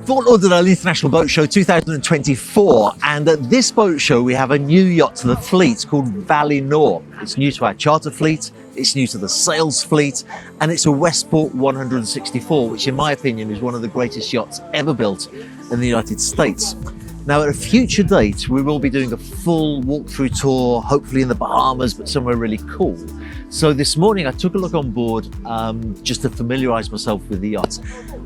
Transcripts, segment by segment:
Fort Lauderdale International Boat Show 2024, and at this boat show we have a new yacht to the fleet called Valinor. It's new to our charter fleet, it's new to the sales fleet, and it's a Westport 164, which in my opinion is one of the greatest yachts ever built in the United States. Now at a future date we will be doing a full walkthrough tour, hopefully in the Bahamas, but somewhere really cool. So this morning I took a look on board just to familiarise myself with the yacht.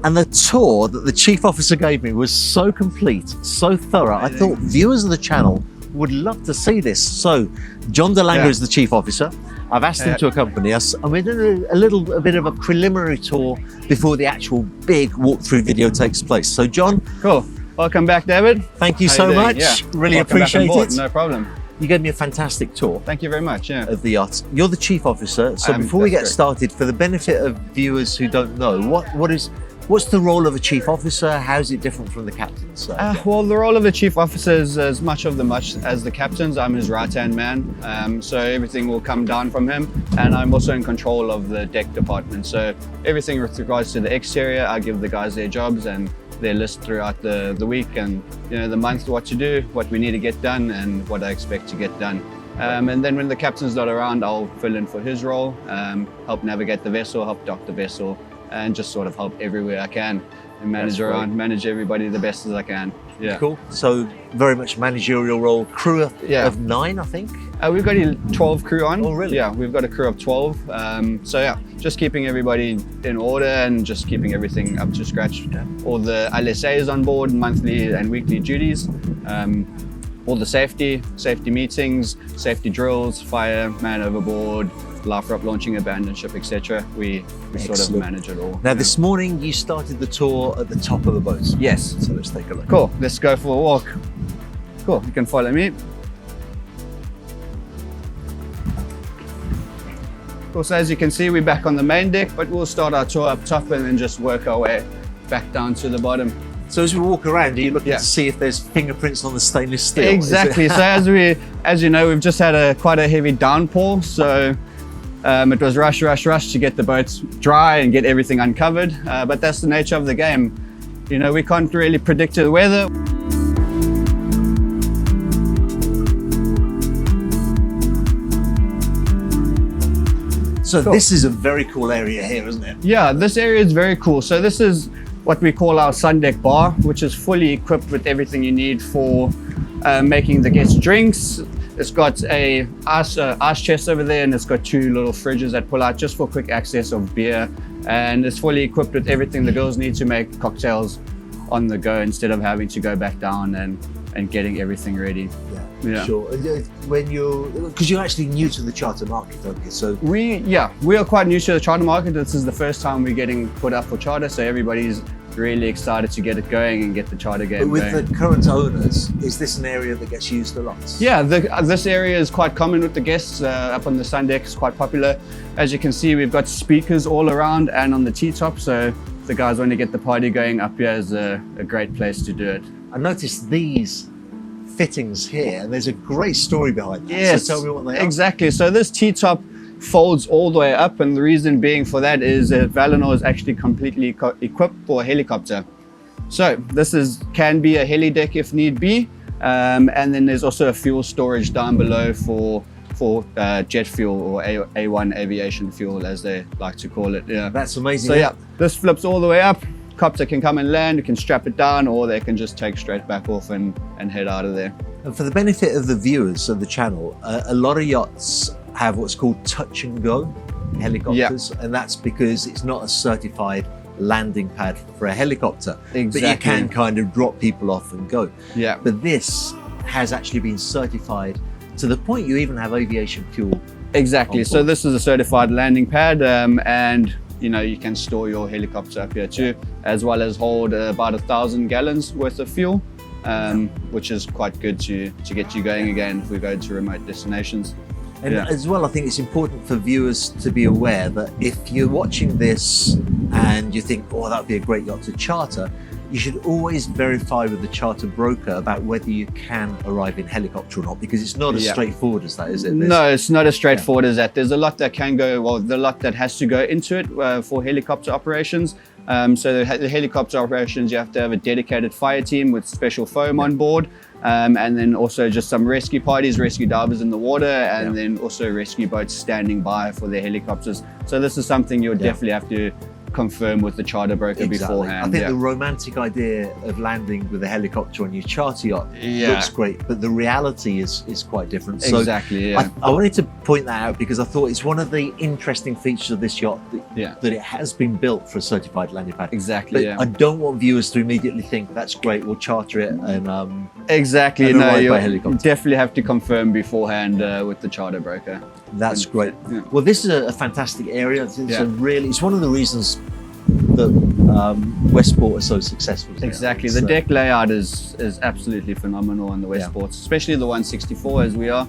And the tour that the chief officer gave me was so complete, so thorough. I thought viewers of the channel would love to see this. So John Lange is the chief officer. I've asked him to accompany us, and we're doing a bit of a preliminary tour before the actual big walkthrough video takes place. So John. Cool. Welcome back, David. Thank you so much. Yeah. Really appreciate it. No problem. You gave me a fantastic tour. Thank you very much. Yeah. Of the yacht. You're the chief officer. So before we get started, for the benefit of viewers who don't know, what's the role of a chief officer? How is it different from the captain's? Well, the role of the chief officer is as much as the captain's. I'm his right-hand man, so everything will come down from him. And I'm also in control of the deck department. So everything with regards to the exterior, I give the guys their jobs and their list throughout the week and the month, what to do, what we need to get done, and what I expect to get done. And then when the captain's not around, I'll fill in for his role, help navigate the vessel, help dock the vessel, and just sort of help everywhere I can and manage everybody the best as I can. Yeah. Cool. So very much managerial role. Crew of 9, I think. We've got 12 crew on. Oh, really? Yeah, we've got a crew of 12. So yeah, just keeping everybody in order and just keeping everything up to scratch. Yeah. All the LSAs on board, monthly and weekly duties. All the safety meetings, safety drills, fire, man overboard, life rope launching, abandoned ship, etc. We sort of manage it all. Now this morning you started the tour at the top of the boat. Yes. So let's take a look. Cool, let's go for a walk. Cool, you can follow me. Cool, so as you can see, we're back on the main deck, but we'll start our tour up top and then just work our way back down to the bottom. So as we walk around, are you looking to see if there's fingerprints on the stainless steel? Exactly. So as you know, we've just had quite a heavy downpour. So it was rush to get the boats dry and get everything uncovered. But that's the nature of the game. We can't really predict the weather. So This is a very cool area here, isn't it? Yeah, this area is very cool. So this is what we call our sun deck bar, which is fully equipped with everything you need for making the guest drinks. It's got a ice chest over there, and it's got 2 little fridges that pull out just for quick access of beer. And it's fully equipped with everything the girls need to make cocktails on the go instead of having to go back down and getting everything ready. Yeah. Sure. Because you're actually new to the charter market, aren't you? So we are quite new to the charter market. This is the first time we're getting put up for charter, so everybody's really excited to get it going and get the charter game going. With the current owners, is this an area that gets used a lot? Yeah, this area is quite common with the guests. Up on the sun deck, it's quite popular. As you can see, we've got speakers all around and on the T-top, so if the guys want to get the party going, up here is a great place to do it. I noticed these fittings here, and there's a great story behind that. Yes, so tell me what they are. Exactly. So this T-top folds all the way up, and the reason being for that is that Valinor is actually completely equipped for a helicopter. So this can be a heli deck if need be, and then there's also a fuel storage down below for jet fuel or A1 aviation fuel, as they like to call it. Yeah, that's amazing. So yeah, this flips all the way up. Copter can come and land, you can strap it down, or they can just take straight back off and head out of there. And for the benefit of the viewers of the channel, a lot of yachts have what's called touch and go helicopters, and that's because it's not a certified landing pad for a helicopter. Exactly. But you can kind of drop people off and go. Yeah. But this has actually been certified to the point you even have aviation fuel. Exactly. So this is a certified landing pad, and you can store your helicopter up here too, as well as hold about 1,000 gallons worth of fuel, which is quite good to get you going again if we go to remote destinations. And as well, I think it's important for viewers to be aware that if you're watching this and you think, oh, that would be a great yacht to charter, you should always verify with the charter broker about whether you can arrive in helicopter or not, because it's not as straightforward as that, is it? No, it's not as straightforward as that. There's a lot that can go, well, the lot that has to go into it for helicopter operations. So the helicopter operations, you have to have a dedicated fire team with special foam on board. And then also just some rescue parties, rescue divers in the water, and then also rescue boats standing by for their helicopters. So this is something you'll definitely have to confirm with the charter broker beforehand. I think the romantic idea of landing with a helicopter on your charter yacht looks great, but the reality is quite different. So exactly. I wanted to point that out because I thought it's one of the interesting features of this yacht that it has been built for a certified landing pad. Exactly. But I don't want viewers to immediately think that's great, we'll charter it and exactly. and No, arrive you by helicopter. definitely have to confirm beforehand with the charter broker. That's great. Well, this is a fantastic area. It's one of the reasons that Westport is so successful. Exactly. The deck layout is absolutely phenomenal on the Westports, especially the 164 as we are.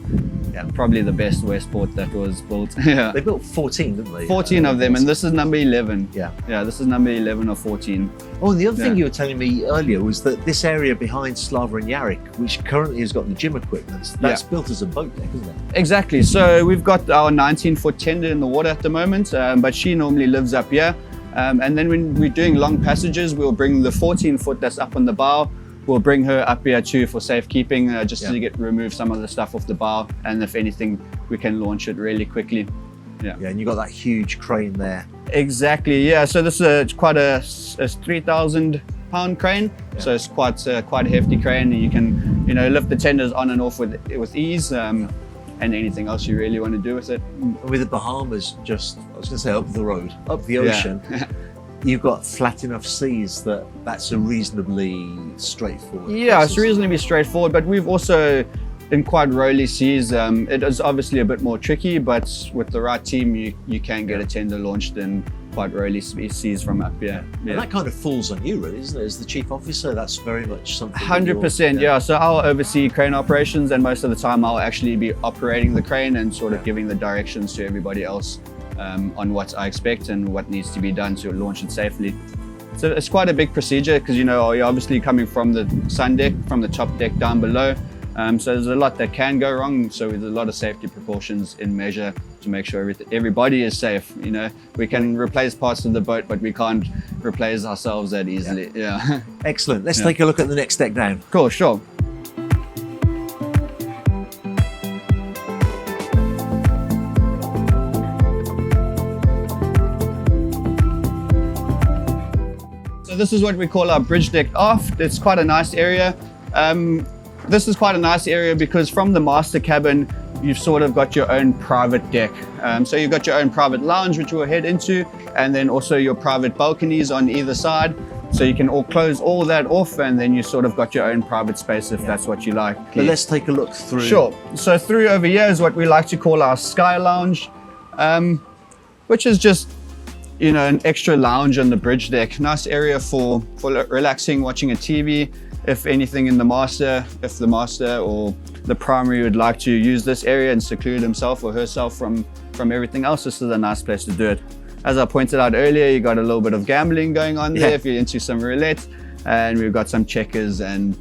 Probably the best Westport that was built. They built 14, didn't they? 14 of them, and this is number 11. Yeah, this is number 11 or 14. Oh, and the other thing you were telling me earlier was that this area behind Slava and Yarrick, which currently has got the gym equipment, that's built as a boat deck, isn't it? Exactly. So we've got our 19-foot tender in the water at the moment, but she normally lives up here. And then when we're doing long passages, we'll bring the 14-foot that's up on the bow. We'll bring her up here too for safekeeping, just to remove some of the stuff off the bow. And if anything, we can launch it really quickly. Yeah, and you've got that huge crane there. Exactly, yeah. So this is quite a 3,000-pound crane. So it's quite a hefty crane. And you can, lift the tenders on and off with ease. And anything else you really want to do with it. With the Bahamas, I was going to say up the road, up the ocean, you've got flat enough seas that's a reasonably straightforward. Yeah, it's reasonably straightforward, but we've also, in quite rolly seas, it is obviously a bit more tricky, but with the right team, you can get a tender launched in quite rolly seas from up here. And that kind of falls on you, really, isn't it? As the chief officer, that's very much something. 100%, yeah. So I'll oversee crane operations, and most of the time I'll actually be operating the crane and sort of giving the directions to everybody else on what I expect and what needs to be done to launch it safely. So it's quite a big procedure because you're obviously coming from the sun deck, from the top deck down below. So there's a lot that can go wrong. So there's a lot of safety precautions in measure to make sure everybody is safe. We can replace parts of the boat, but we can't replace ourselves that easily. Yeah. Excellent. Let's take a look at the next deck down. Cool, sure. So this is what we call our bridge deck aft. It's quite a nice area. This is quite a nice area because from the master cabin, you've sort of got your own private deck. So you've got your own private lounge, which we'll head into, and then also your private balconies on either side. So you can all close all that off, and then you sort of got your own private space if that's what you like. But let's take a look through. Sure. So through over here is what we like to call our sky lounge, which is just, an extra lounge on the bridge deck. Nice area for relaxing, watching a TV. If anything if the master or the primary would like to use this area and seclude himself or herself from everything else, this is a nice place to do it. As I pointed out earlier, you got a little bit of gambling going on there if you're into some roulette, and we've got some checkers and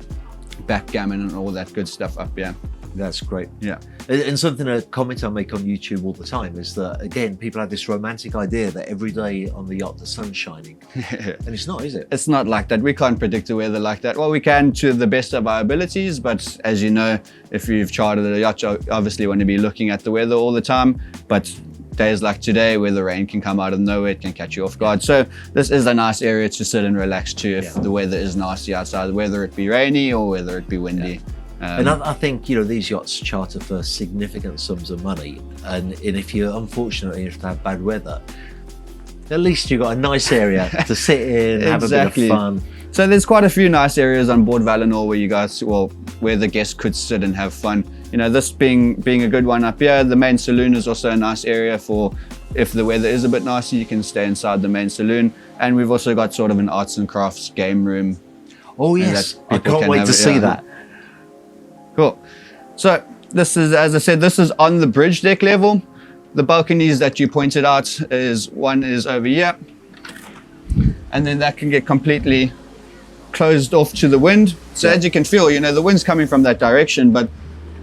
backgammon and all that good stuff up here. That's great. Yeah. And a comment I make on YouTube all the time is that, again, people have this romantic idea that every day on the yacht the sun's shining. And it's not, is it? It's not like that. We can't predict the weather like that. Well, we can to the best of our abilities, but as you know, if you've chartered a yacht, you obviously want to be looking at the weather all the time. But days like today where the rain can come out of nowhere, it can catch you off guard. So this is a nice area to sit and relax to if the weather is nasty outside, whether it be rainy or whether it be windy. And I think, these yachts charter for significant sums of money. And if you're unfortunate enough to have bad weather, at least you've got a nice area to sit in, have a bit of fun. So there's quite a few nice areas on board Valinor where the guests could sit and have fun. This being a good one up here. The main saloon is also a nice area for if the weather is a bit nasty, you can stay inside the main saloon. And we've also got sort of an arts and crafts game room. Oh yes, I can't wait to see that. Cool. So this is, as I said, this is on the bridge deck level. The balconies that you pointed out one is over here. And then that can get completely closed off to the wind. So as you can feel, the wind's coming from that direction, but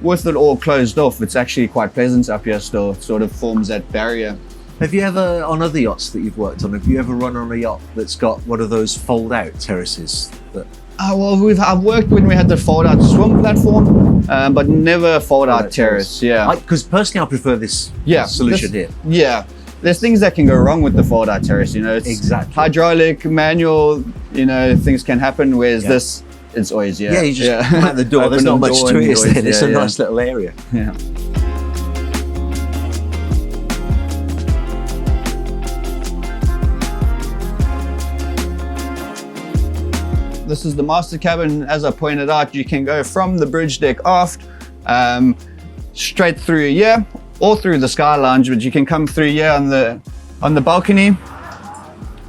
with it all closed off, it's actually quite pleasant up here still. It sort of forms that barrier. Have you ever, on other yachts that you've worked on, have you ever run on a yacht that's got one of those fold-out terraces? Well, I've worked when we had the fold-out swim platform, but never fold-out terrace. Yeah. Because personally, I prefer this solution here. Yeah. There's things that can go wrong with the fold-out terrace. You know, it's exactly hydraulic, manual. You know, things can happen. Whereas this, it's always you just come out the door. There's not much to it. It's a nice little area. Yeah. This is the master cabin. As I pointed out, you can go from the bridge deck aft, straight through here, or through the sky lounge, but you can come through here on the balcony,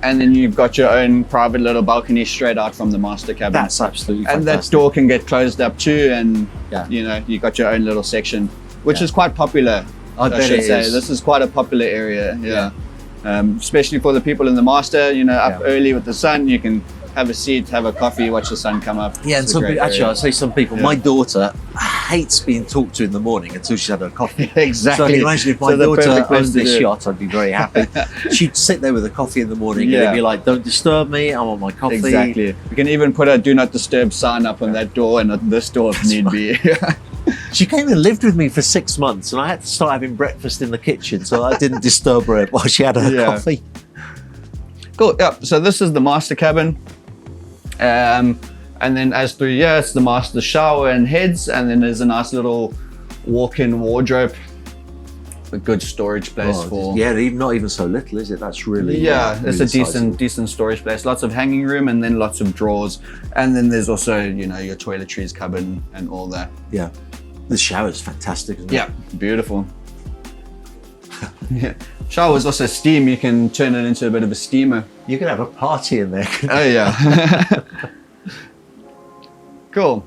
and then you've got your own private little balcony straight out from the master cabin. That's absolutely fantastic. And that door can get closed up too, and you know, you got your own little section, which is quite popular. I should say this is quite a popular area. Yeah. Especially for the people in the master. You know, up early with the sun, you can have a seat, have a coffee, watch the sun come up. Yeah, and some people, actually, I'll say some people, my daughter hates being talked to in the morning until she's had her coffee. Exactly. So I can imagine if my daughter owned this yacht, I'd be very happy. She'd sit there with a coffee in the morning and it'd be like, don't disturb me, I want my coffee. Exactly. You can even put a do not disturb sign up on that door and on this door if need be. She came and lived with me for 6 months and I had to start having breakfast in the kitchen so I didn't disturb her while she had her coffee. Cool, so this is the master cabin. And then as through here, it's the master shower and heads, and then there's a nice little walk-in wardrobe, a good storage place for. Yeah, not even so little, is it? That's really it's a decent storage place. Lots of hanging room, and then lots of drawers, and then there's also your toiletries cupboard and all that. Yeah, the shower's fantastic, isn't it? Yeah, beautiful. Shower's also steam. You can turn it into a bit of a steamer. You can have a party in there. Oh yeah. Cool.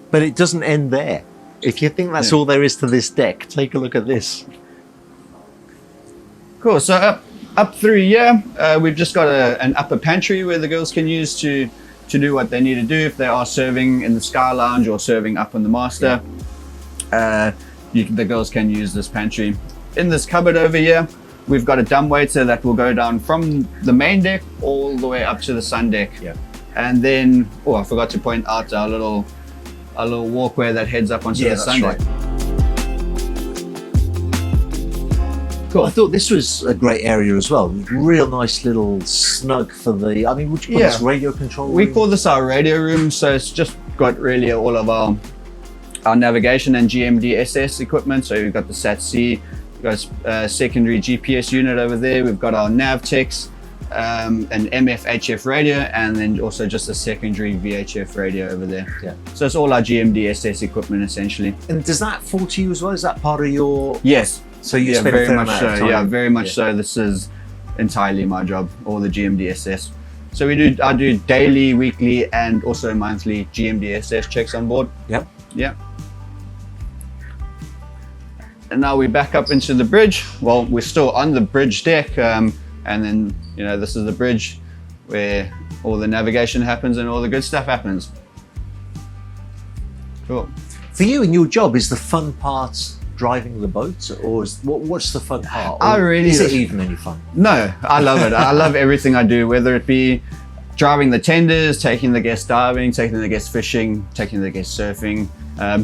But it doesn't end there. If you think that's all there is to this deck, take a look at this. Cool. So up through here, we've just got an upper pantry where the girls can use to do what they need to do if they are serving in the sky lounge or serving up on the master. The girls can use this pantry. In this cupboard over here, we've got a dumbwaiter that will go down from the main deck all the way up to the sun deck. Yeah. And then, I forgot to point out our little walkway that heads up onto the sun deck. Cool. I thought this was a great area as well. Real nice little snug for the, would you call this radio control room? We call this our radio room, so it's just got really all of our navigation and GMD-SS equipment. So we've got the SAT-C, we've got a secondary GPS unit over there, we've got our nav techs, an MF-HF radio, and then also just a secondary VHF radio over there. Yeah. So it's all our GMD-SS equipment essentially. And does that fall to you as well? Is that part of your... Yes. So you spend a fair amount of time? Yeah, very much so. This is entirely my job, all the GMD-SS. So I do daily, weekly, and also monthly GMD-SS checks on board. Yep. Yeah. And now we back up into the bridge. Well, we're still on the bridge deck, and then this is the bridge where all the navigation happens and all the good stuff happens. Cool. For you in your job, is the fun part driving the boat, or what's the fun part? Is it even any fun? No, I love it. I love everything I do, whether it be driving the tenders, taking the guests diving, taking the guests fishing, taking the guests surfing,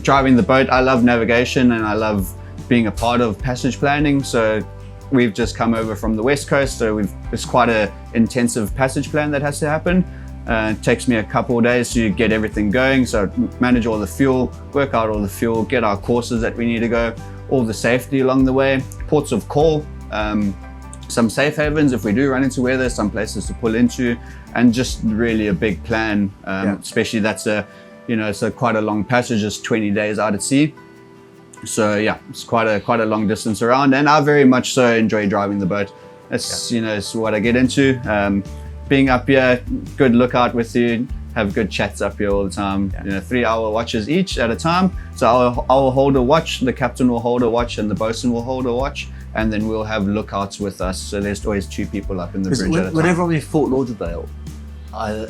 driving the boat. I love navigation and I love being a part of passage planning. So we've just come over from the West Coast, so it's quite an intensive passage plan that has to happen. It takes me a couple of days to get everything going, so manage all the fuel, work out all the fuel, get our courses that we need to go, all the safety along the way, ports of call, some safe havens if we do run into weather, some places to pull into, and just really a big plan, especially that's it's quite a long passage, just 20 days out at sea. So yeah, it's quite a long distance around, and I very much so enjoy driving the boat. It's what I get into. Being up here, good lookout with you, have good chats up here all the time. 3-hour watches each at a time. So I'll hold a watch, the captain will hold a watch, and the bosun will hold a watch, and then we'll have lookouts with us. So there's always 2 people up in the bridge at a time. Whenever I'm in Fort Lauderdale,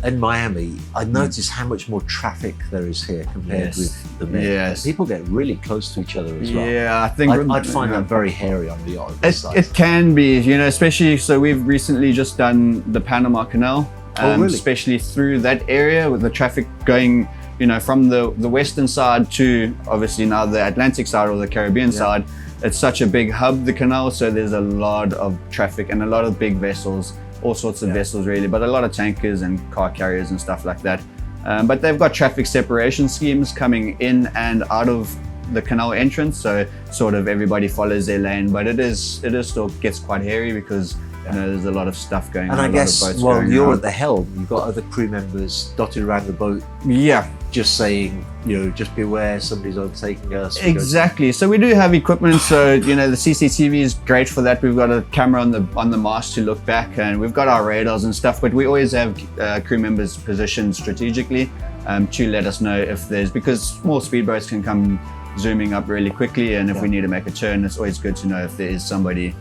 in Miami, I noticed how much more traffic there is here compared with the Med. Yes. People get really close to each other as well. Yeah, I think I'd find that very hairy on the yacht. it can be, you know, especially, so we've recently just done the Panama Canal, really? especially through that area with the traffic going, you know, from the western side to obviously now the Atlantic side or the Caribbean side. It's such a big hub, the canal, so there's a lot of traffic and a lot of big vessels, all sorts of vessels really, but a lot of tankers and car carriers and stuff like that. But they've got traffic separation schemes coming in and out of the canal entrance, so sort of everybody follows their lane, but it is still gets quite hairy because you know, there's a lot of stuff going on. And I guess while you're around. at the helm, you've got other crew members dotted around the boat. Yeah. Just saying, you know, just beware, somebody's overtaking us. Exactly. So we do have equipment. So you know, the CCTV is great for that. We've got a camera on the mast to look back, and we've got our radars and stuff. But we always have crew members positioned strategically to let us know if there's, because small speedboats can come zooming up really quickly, and if we need to make a turn, it's always good to know if there is somebody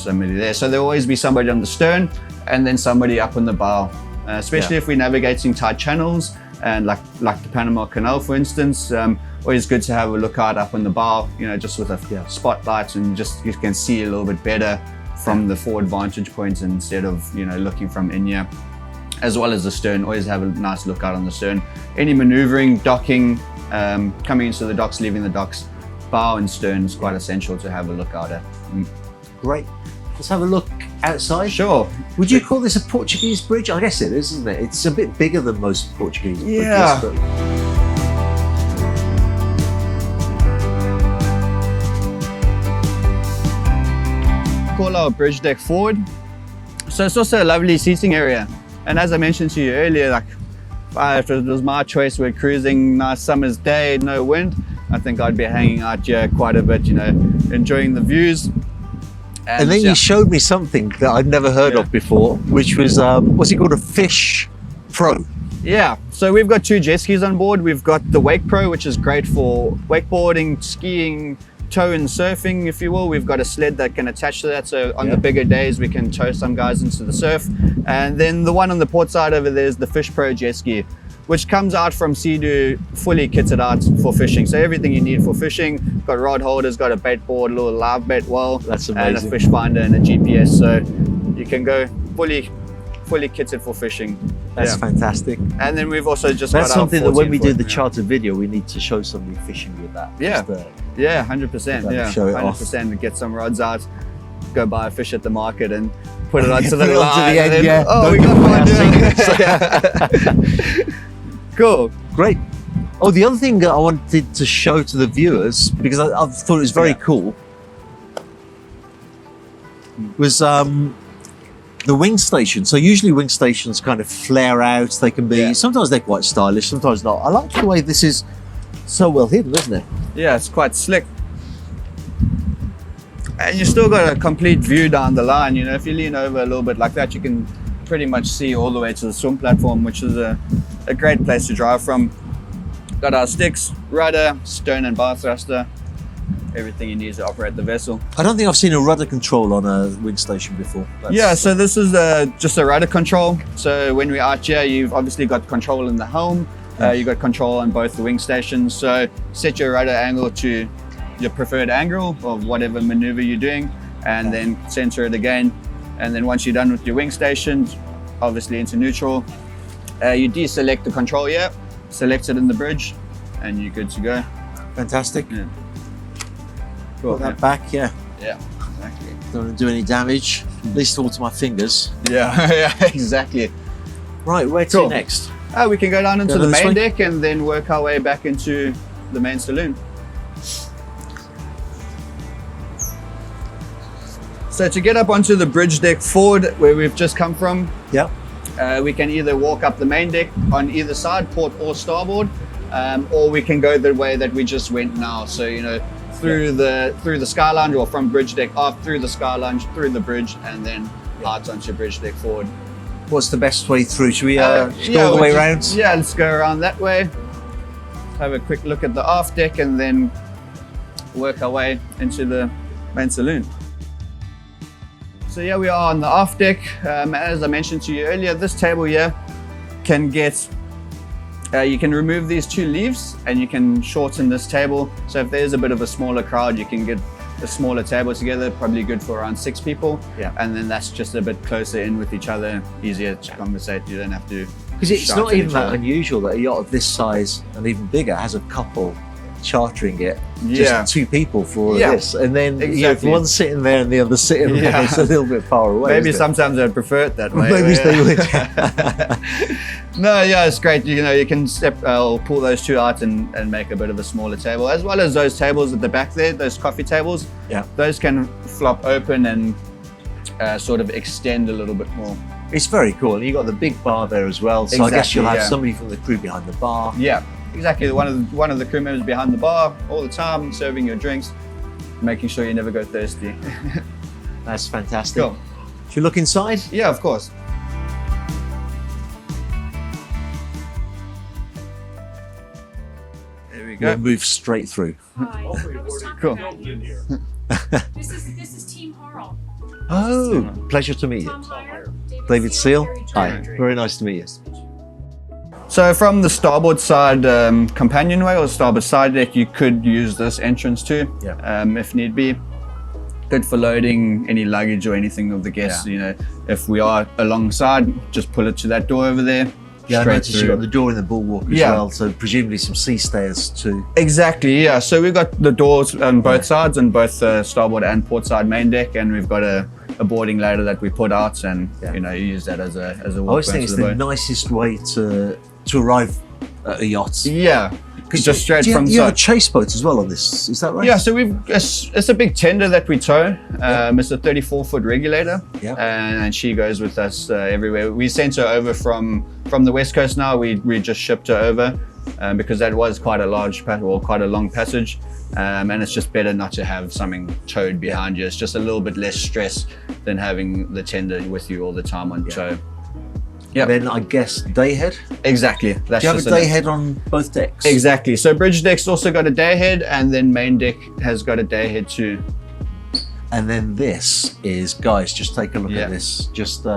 there. So there'll always be somebody on the stern and then somebody up on the bow, especially if we're navigating tight channels and like the Panama Canal, for instance. Always good to have a lookout up on the bow, you know, just with a spotlight, and just you can see a little bit better from the forward vantage point instead of, you know, looking from in here. As well as the stern, always have a nice lookout on the stern. Any maneuvering, docking, coming into the docks, leaving the docks, bow and stern is quite essential to have a lookout at. Great. Let's have a look outside. Sure. Would you call this a Portuguese bridge? I guess it is, isn't it? It's a bit bigger than most Portuguese bridges. But... Call our bridge deck forward. So it's also a lovely seating area. And as I mentioned to you earlier, like if it was my choice, we're cruising, nice summer's day, no wind, I think I'd be hanging out here quite a bit, you know, enjoying the views. And then you showed me something that I'd never heard of before, which was, what's it called, a Fish Pro? Yeah, so we've got 2 jet skis on board. We've got the Wake Pro, which is great for wakeboarding, skiing, tow and surfing, if you will. We've got a sled that can attach to that, so on the bigger days we can tow some guys into the surf. And then the one on the port side over there is the Fish Pro jet ski, which comes out from Sea-Doo fully kitted out for fishing. So everything you need for fishing, got rod holders, got a bait board, a little live bait well, that's amazing, and a fish finder and a GPS. So you can go fully kitted for fishing. That's fantastic. And then we've also just that's got something our that when we do 14 the foot, charter video, we need to show somebody fishing with that. Yeah, yeah, 100%. Yeah, show it 100%. Off. Get some rods out, go buy a fish at the market, and put it onto the Put it line. onto the end, then, yeah. Oh, we got one. Cool. Great. Oh, the other thing that I wanted to show to the viewers, because I thought it was very cool, was the wing station. So usually wing stations kind of flare out. They can be, sometimes they're quite stylish, sometimes not. I like the way this is so well hidden, isn't it? Yeah, it's quite slick. And you still got a complete view down the line. You know, if you lean over a little bit like that, you can pretty much see all the way to the swim platform, which is a great place to drive from. Got our sticks, rudder, stern and bow thruster, everything you need to operate the vessel. I don't think I've seen a rudder control on a wing station before. Yeah, so this is just a rudder control. So when we're out here, you've obviously got control in the helm. You've got control on both the wing stations. So set your rudder angle to your preferred angle of whatever maneuver you're doing, and then center it again. And then once you're done with your wing stations, obviously into neutral, you deselect the control here, select it in the bridge, and you're good to go. Fantastic. Yeah. Cool. Put that back, Yeah, exactly. Don't want to do any damage, at least all to my fingers. Yeah, yeah, exactly. Right, where to next? We can go down into the this main way? deck and then work our way back into the main saloon. So to get up onto the bridge deck forward, where we've just come from, we can either walk up the main deck on either side, port or starboard, or we can go the way that we just went now. So, you know, through the sky lounge, or from bridge deck up, through the sky lounge, through the bridge, and then out onto bridge deck forward. What's the best way through? Should we go all the way around? Yeah, let's go around that way. Have a quick look at the aft deck and then work our way into the main saloon. So yeah, we are on the aft deck. As I mentioned to you earlier, this table here can get, you can remove these 2 leaves and you can shorten this table. So if there's a bit of a smaller crowd, you can get a smaller table together, probably good for around 6 people. Yeah. And then that's just a bit closer in with each other, easier to conversate. You don't have to. Because it's shout not at even each that other. unusual that a yacht of this size and even bigger has a couple chartering it, Yeah. just 2 people for all Yeah. of this. And then you have Exactly. one sitting there and the other sitting there. Yeah. It's a little bit far away. Maybe isn't it? sometimes I'd prefer it that way. Maybe yeah. they would. No, yeah, it's great. You know, you can pull those 2 out and make a bit of a smaller table, as well as those tables at the back there, those coffee tables. Yeah. Those can flop open and sort of extend a little bit more. It's very cool. You got the big bar there as well. So I guess Exactly, you'll have yeah. somebody from the crew behind the bar. Yeah, exactly. One of the crew members behind the bar all the time, serving your drinks, making sure you never go thirsty. That's fantastic. Cool. Should we look inside? Yeah, of course. There we go. We'll move straight through. Hi. I was talking Cool. about you. This is Team Harl. Oh, pleasure to meet you. Tom Heyer, David Seal. Harry Hi, Jordan. very nice to meet you. So from the starboard side companionway or starboard side deck, you could use this entrance too, Yeah. if need be. Good for loading any luggage or anything of the guests. Yeah. You know, if we are alongside, just pull it to that door over there. Yeah, I straight noticed you got the door in the bulwark as Yeah. well, so presumably some sea stairs too. Exactly, yeah. So we've got the doors on both sides, on both starboard and port side main deck, and we've got a boarding ladder that we put out, and Yeah. you know, you use that as a I walkway always think onto it's the boat. nicest way to arrive at a yacht. Yeah, just straight Do you, from you have a side. chase boat as well on this, is that right? Yeah, so it's a big tender that we tow. It's a 34-foot regulator, Yeah. and she goes with us everywhere. We sent her over from the west coast. Now we just shipped her over because that was quite a large quite a long passage, and it's just better not to have something towed behind you. It's just a little bit less stress than having the tender with you all the time on tow. Yeah, Then I guess day head. exactly. That's Do you have just a day head on both decks? Exactly. So bridge deck's also got a day head, and then main deck has got a day head too. And then this is, guys, just take a look Yeah. at this. Just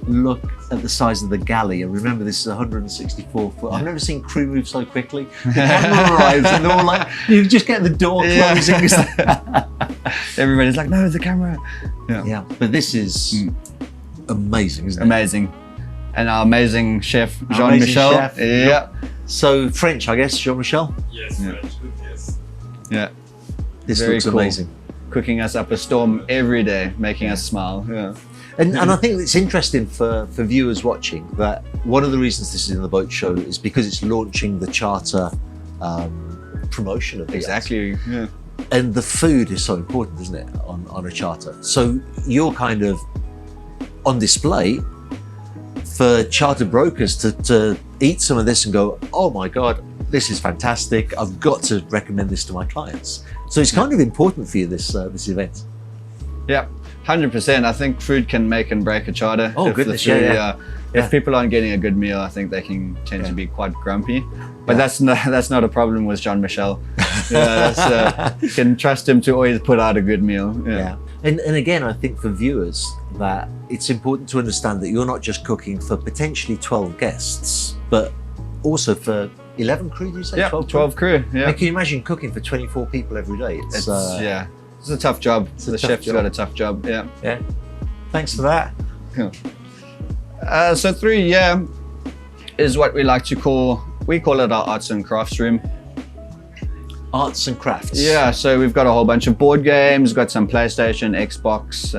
look at the size of the galley. And remember, this is 164 foot. I've never seen crew move so quickly. The camera arrives and they're all like, you just get the door Yeah. closing. Everybody's like, no, it's the camera. Yeah. Yeah, but this is amazing, isn't it? Amazing. And our amazing chef, Our amazing Jean-Michel. chef. Yeah. So French, I guess, Jean-Michel. Yes, Yeah. French, yes. Yeah. This Very looks cool. amazing. Cooking us up a storm every day, making us smile. Yeah. And I think it's interesting for viewers watching that one of the reasons this is in the boat show is because it's launching the charter promotion of the yacht. Exactly. Yeah. And the food is so important, isn't it, on a charter? So you're kind of on display for charter brokers to eat some of this and go, oh my God, this is fantastic. I've got to recommend this to my clients. So it's kind of important for you, this event. Yeah. 100%. I think food can make and break a charter. Oh, If the goodness, food- yeah. If people aren't getting a good meal, I think they can tend Yeah. to be quite grumpy. But Yeah. that's not a problem with Jean-Michel. Yeah, you can trust him to always put out a good meal. Yeah. And again, I think for viewers that it's important to understand that you're not just cooking for potentially 12 guests, but also for 11 crew, do you say? Yeah, 12 crew. Yeah. And can you imagine cooking for 24 people every day? It's it's a tough job. a The tough chef's job. got a tough job. Yeah. Yeah. Thanks for that. Cool. So 3 is what we like to call it our arts and crafts room. Arts and crafts. Yeah, so we've got a whole bunch of board games, got some PlayStation, Xbox,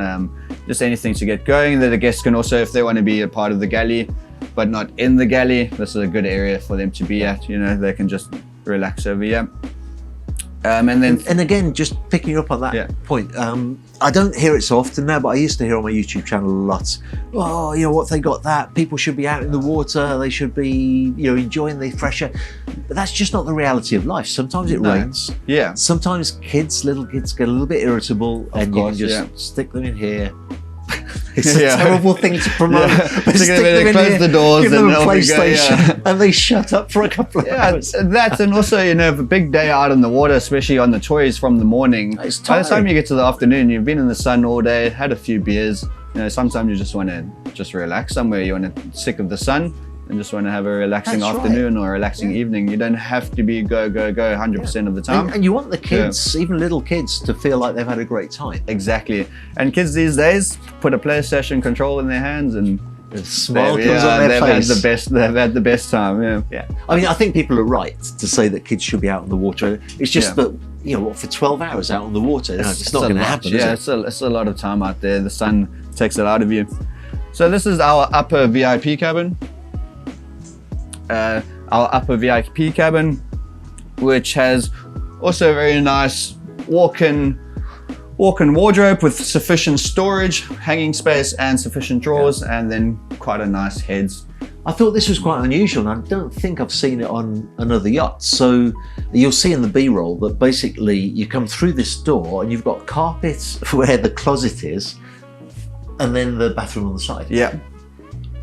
just anything to get going that the guests can also, if they want to be a part of the galley, but not in the galley, this is a good area for them to be at. You know, they can just relax over here. And then And again, just picking up on that Yeah. point, I don't hear it so often now, but I used to hear on my YouTube channel a lot. Oh, you know what? They got that. People should be out in the water. They should be, you know, enjoying the fresh air. But that's just not the reality of life. Sometimes it No. rains. yeah, Sometimes little kids get a little bit irritable, and course, you can yeah. just stick them in here. It's a Yeah. terrible thing to promote. Yeah. But Stick them in there, close the doors give them and a off you go, PlayStation, yeah. and they shut up for a couple of hours. that, and also, you know, if a big day out in the water, especially on the toys from the morning, It's by the time tiring. you get to the afternoon, you've been in the sun all day, had a few beers. You know, sometimes you just want to just relax somewhere. You want to sick of the sun, and just want to have a relaxing That's afternoon or a relaxing evening. You don't have to be go 100% of the time. And you want the kids, even little kids, to feel like they've had a great time. Exactly. And kids these days put a PlayStation controller in their hands and The smile comes on their face. They've had the best time. Yeah. I mean, I think people are right to say that kids should be out on the water. It's just that, you know, for 12 hours out on the water, it's not going to happen, Yeah, is it? it's a lot of time out there. The sun takes it out of you. So this is our upper VIP cabin. Our upper VIP cabin, which has also a very nice walk-in wardrobe with sufficient storage, hanging space, and sufficient drawers, and then quite a nice heads. I thought this was quite unusual, and I don't think I've seen it on another yacht. So you'll see in the B-roll that basically you come through this door and you've got carpets where the closet is, and then the bathroom on the side. Yeah.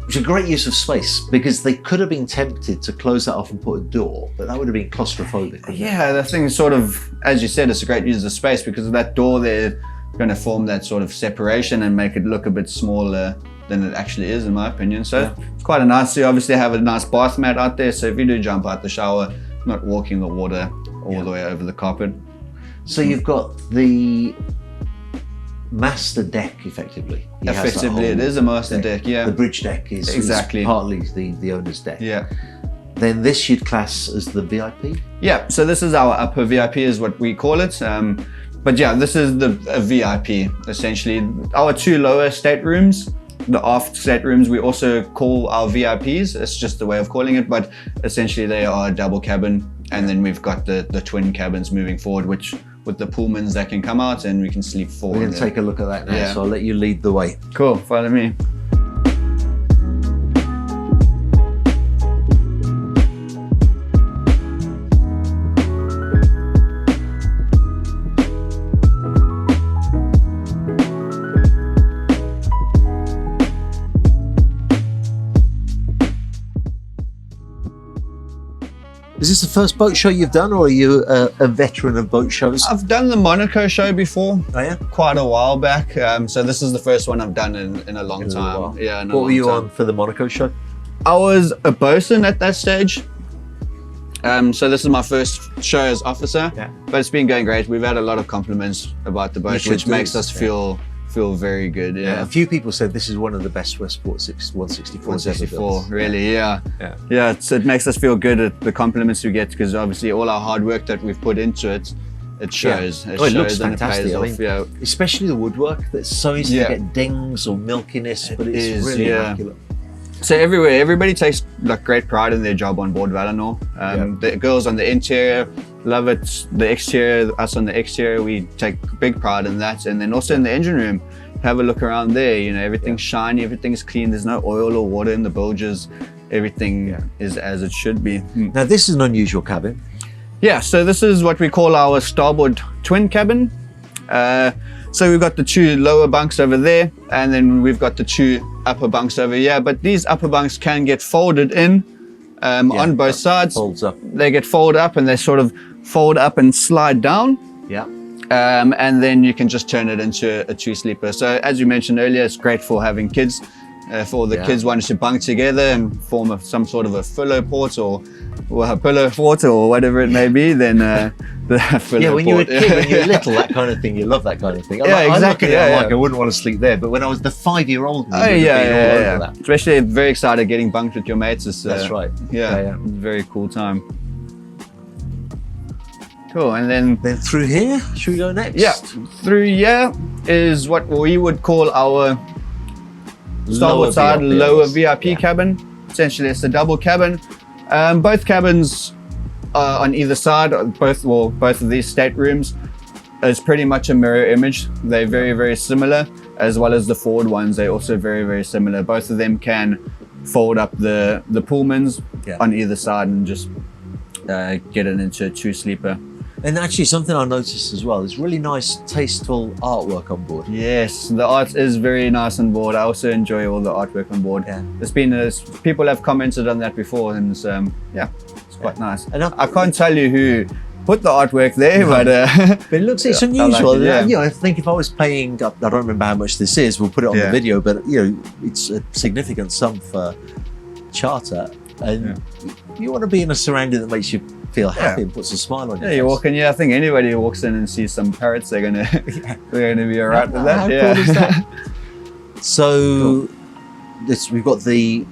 Which is a great use of space, because they could have been tempted to close that off and put a door, but that would have been claustrophobic. Yeah, the thing is sort of, as you said, it's a great use of space because of that door. They're going to form that sort of separation and make it look a bit smaller than it actually is, in my opinion. So it's quite a nice. You obviously have a nice bath mat out there, so if you do jump out the shower, not walking the water all the way over the carpet. So you've got the master deck, effectively. Effectively, it is a master deck. Yeah. The bridge deck is partly the owner's deck. Yeah. Then this you'd class as the VIP? Yeah, so this is our upper VIP is what we call it. But yeah, this is a VIP, essentially. Our two lower staterooms, the aft staterooms, we also call our VIPs. It's just the way of calling it, but essentially they are a double cabin. And then we've got the twin cabins moving forward, which with the Pullmans that can come out and we can sleep forward. We're going to take a look at that now, so I'll let you lead the way. Cool, follow me. Is this the first boat show you've done, or are you a veteran of boat shows? I've done the Monaco show before. Oh yeah? Quite a while back. So this is the first one I've done in a long time. Yeah. What were you on for the Monaco show? I was a bosun at that stage. So this is my first show as officer. Yeah. But it's been going great. We've had a lot of compliments about the boat, which makes us feel very good. Yeah. A few people said this is one of the best Westport 164s. Really, yeah. It makes us feel good at the compliments we get, because obviously all our hard work that we've put into it, it shows. It looks fantastic. Especially the woodwork. That's so easy to get dings or milkiness, but it's really immaculate. So everybody takes like great pride in their job on board Valinor. The girls on the interior love it. The exterior, us on the exterior, we take big pride in that. And then also in the engine room, have a look around there. You know, everything's shiny, everything's clean. There's no oil or water in the bilges. Everything is as it should be. Now this is an unusual cabin. Yeah, so this is what we call our starboard twin cabin. So we've got the two lower bunks over there, and then we've got the two upper bunks over here. But these upper bunks can get folded in on both sides. Folds up. They get folded up and they sort of fold up and slide down. Yeah. And then you can just turn it into a two-sleeper. So as you mentioned earlier, it's great for having kids. For the kids wanting to bunk together and form some sort of a pillow fort or a pillow fort or whatever it may be, then the pillow when you were a kid, when you were little, that kind of thing, you love that kind of thing. Exactly. I wouldn't want to sleep there, but when I was the 5-year-old, that. Especially very excited getting bunked with your mates. That's right. Yeah, very cool time. Cool, and then through here, should we go next? Yeah, through here is what we would call our starboard side lower VIP cabin. Essentially, it's a double cabin. Both cabins are on either side. Both of these staterooms is pretty much a mirror image. They're very, very similar, as well as the forward ones. They're also very, very similar. Both of them can fold up the Pullmans on either side and just get it into a two-sleeper. And actually, something I noticed as well is really nice, tasteful artwork on board. Yes, the art is very nice on board. I also enjoy all the artwork on board. Yeah. There's been people have commented on that before, and it's quite nice. And I can't tell you who put the artwork there, but it looks it's unusual. I like it, I think if I was paying, I don't remember how much this is. We'll put it on the video, but it's a significant sum for charter, and you want to be in a surrounding that makes you feel happy and puts a smile on your face. You walk in. I think anybody who walks in and sees some parrots, they're gonna be alright with that. How cool is that? So we've got the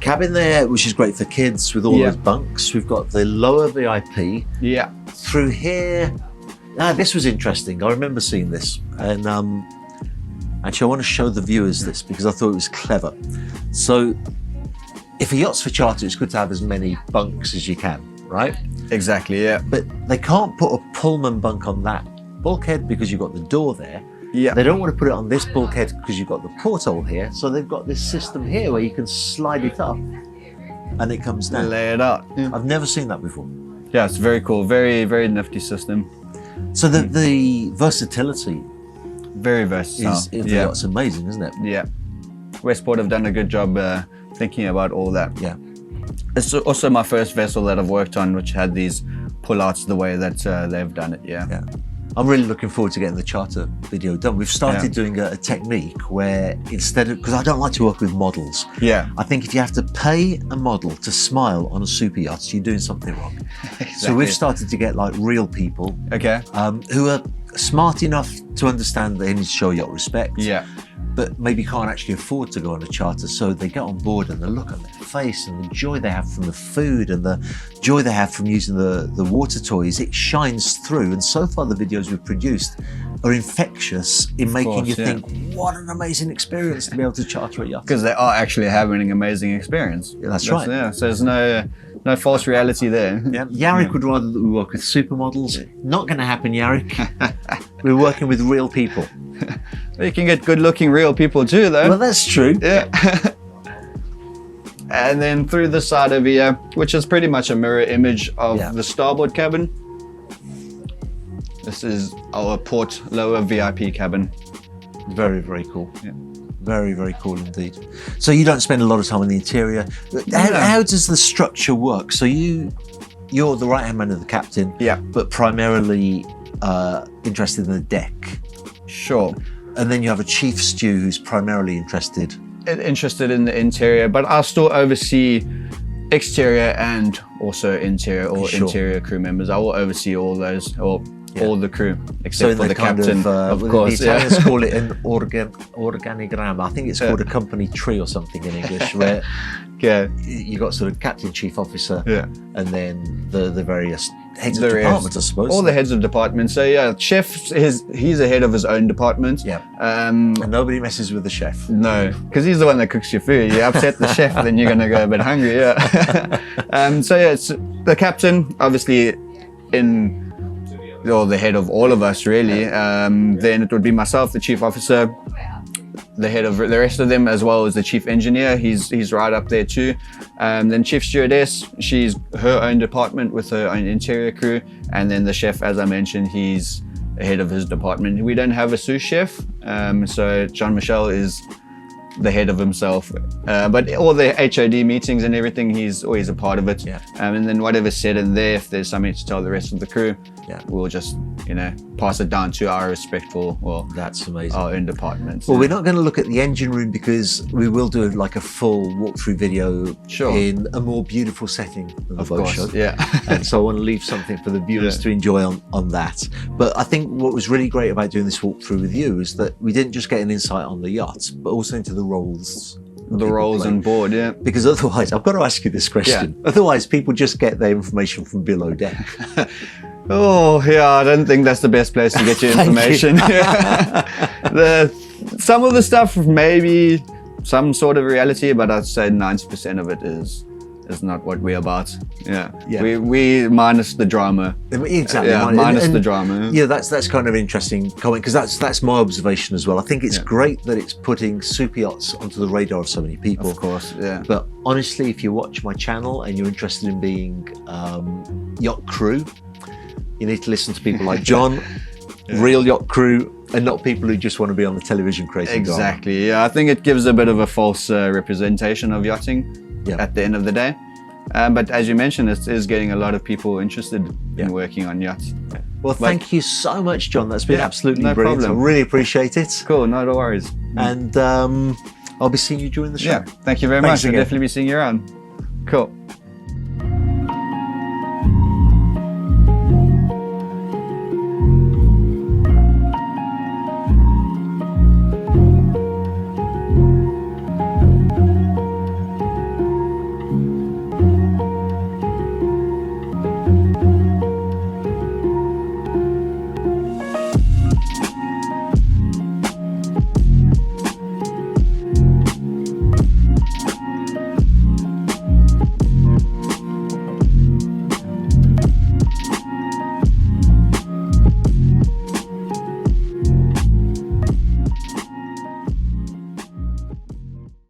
cabin there, which is great for kids with all those bunks. We've got the lower VIP. Yeah. Through here, this was interesting. I remember seeing this, and actually I want to show the viewers this because I thought it was clever. So if a yacht's for charter, it's good to have as many bunks as you can, right? Exactly, yeah. But they can't put a Pullman bunk on that bulkhead because you've got the door there. Yeah. They don't want to put it on this bulkhead because you've got the porthole here. So they've got this system here where you can slide it up and it comes down. Lay it out. Yeah. I've never seen that before. Yeah, it's very cool. Very, very nifty system. So the versatility very versatile. It's amazing, isn't it? Yeah. Westport have done a good job thinking about all that. Yeah. It's also my first vessel that I've worked on, which had these pull-outs the way that they've done it. Yeah. I'm really looking forward to getting the charter video done. We've started doing a technique where instead of, because I don't like to work with models. Yeah. I think if you have to pay a model to smile on a super yacht, you're doing something wrong. Exactly. So we've started to get like real people. Okay. Who are smart enough to understand they need to show yacht respect. Yeah. But maybe can't actually afford to go on a charter, so they get on board and the look on their face and the joy they have from the food and the joy they have from using the water toys, it shines through. And so far the videos we've produced are infectious in making you think, what an amazing experience to be able to charter a yacht. Because they are actually having an amazing experience. That's right. Yeah, so there's no false reality there. Yeah. Yarrick would rather that we work with supermodels. Not going to happen, Yarrick. We're working with real people. You can get good-looking real people too, though. Well, that's true. Yeah. And then through the side of here, which is pretty much a mirror image of the starboard cabin. This is our port lower VIP cabin. Very, very cool. Yeah. Very, very cool indeed. So you don't spend a lot of time in the interior. How does the structure work? So you're the right-hand man of the captain, but primarily interested in the deck. Sure. And then you have a chief stew who's primarily interested in the interior, but I'll still oversee exterior and also interior or interior crew members. I will oversee all those, or all the crew, except for the captain, of course. The Italians call it an organigram. I think it's called a company tree or something in English, where you got sort of captain, chief officer, and then the various heads of departments, I suppose. All the heads of departments. So yeah, chef, he's the head of his own department. Yeah. And nobody messes with the chef. No, because he's the one that cooks your food. You upset the chef, then you're gonna go a bit hungry. Yeah. So yeah, it's the captain, obviously, the head of all of us, really. Then it would be myself, the chief officer, the head of the rest of them, as well as the chief engineer. He's right up there too. Then chief stewardess, she's her own department with her own interior crew. And then the chef, as I mentioned, he's the head of his department. We don't have a sous chef, so Jean-Michel is the head of himself. But all the HOD meetings and everything, he's always a part of it. Yeah. And then whatever's said in there, if there's something to tell the rest of the crew, we'll just, pass it down to our respectful, that's amazing, our own departments. Well, we're not going to look at the engine room because we will do like a full walkthrough video in a more beautiful setting than the boat show. Yeah. And so I want to leave something for the viewers to enjoy on that. But I think what was really great about doing this walkthrough with you is that we didn't just get an insight on the yacht, but also into the roles. The roles on board, Because otherwise, I've got to ask you this question. Yeah. Otherwise, people just get their information from below deck. I don't think that's the best place to get your information. Some of the stuff, maybe some sort of reality, but I'd say 90% of it is not what we're about. We minus the drama. Exactly. Minus the drama. Yeah, that's kind of interesting comment, because that's my observation as well. I think it's great that it's putting super yachts onto the radar of so many people. Of course, yeah. But honestly, if you watch my channel and you're interested in being yacht crew, you need to listen to people like John, real yacht crew, and not people who just want to be on the television creating drama. Exactly. Yeah, I think it gives a bit of a false representation of yachting at the end of the day. But as you mentioned, it is getting a lot of people interested in working on yachts. Well, thank you so much, John. That's been absolutely no brilliant. problem. I really appreciate it. Cool, no worries. And I'll be seeing you during the show. Yeah, thank you very Thanks much. I'll again. definitely be seeing you around. Cool.